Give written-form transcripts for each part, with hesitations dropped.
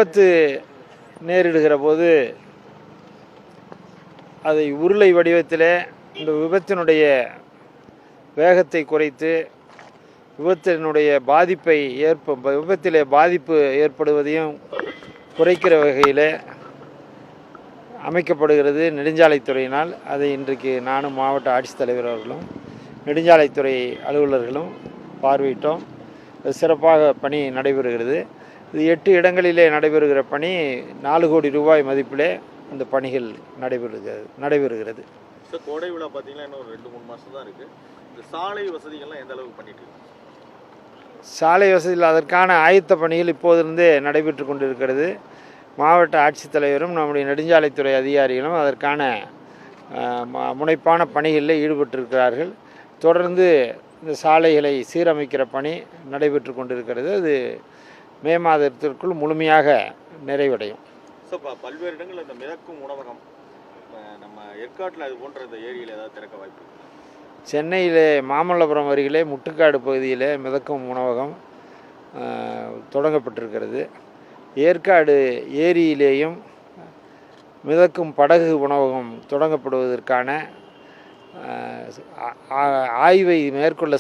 விபத்து நேரிடுகிற போது அதை உருளை வடிவத்திலே இந்த விபத்தினுடைய வேகத்தை குறைத்து விபத்தினுடைய பாதிப்பை விபத்திலே பாதிப்பு ஏற்படுவதையும் குறைக்கிற வகையில் அமைக்கப்படுகிறது நெடுஞ்சாலைத்துறையினால். அதை இன்றைக்கு நானும் மாவட்ட ஆட்சித்தலைவர் அவர்களும் நெடுஞ்சாலைத்துறை அலுவலர்களும் பார்வையிட்டோம். சிறப்பாக பணி நடைபெறுகிறது. இது 8 இடங்களிலே நடைபெறுகிற பணி 4 கோடி ரூபாய் மதிப்பிலே இந்த பணிகள் நடைபெறுகிறது. கோடை விழா பார்த்தீங்கன்னா இன்னும் 2-3 மாதம் தான் இருக்குது. இந்த சாலை வசதிகள்லாம் எந்த அளவுக்கு பண்ணிட்டு இருக்கு? சாலை வசதியில் அதற்கான ஆயத்த பணிகள் இப்போதிருந்தே நடைபெற்று கொண்டிருக்கிறது. மாவட்ட ஆட்சித்தலைவரும் நம்முடைய நெடுஞ்சாலைத்துறை அதிகாரிகளும் அதற்கான முனைப்பான பணிகளில் ஈடுபட்டிருக்கிறார்கள். தொடர்ந்து இந்த சாலைகளை சீரமைக்கிற பணி நடைபெற்று கொண்டிருக்கிறது. அது மே மாதத்திற்குள் முழுமையாக நிறைவடையும். பல்வேறு இடங்கள் இந்த மிதக்கும் உணவகம் நம்ம ஏற்காட்டில் அது போன்ற இந்த ஏரியில் ஏதாவது திறக்க வாய்ப்பு? சென்னையிலே மாமல்லபுரம் அருகிலே முட்டுக்காடு பகுதியிலே மிதக்கும் உணவகம் தொடங்கப்பட்டிருக்கிறது. ஏற்காடு ஏரியிலேயும் மிதக்கும் படகு உணவகம் தொடங்கப்படுவதற்கான ஆய்வை மேற்கொள்ள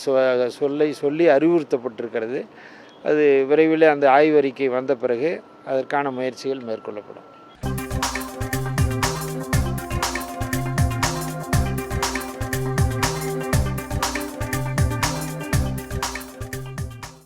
சொல்லி அறிவுறுத்தப்பட்டிருக்கிறது. அது விரைவில் அந்த ஆய்வறிக்கை வந்த பிறகு அதற்கான முயற்சிகள் மேற்கொள்ளப்படும்.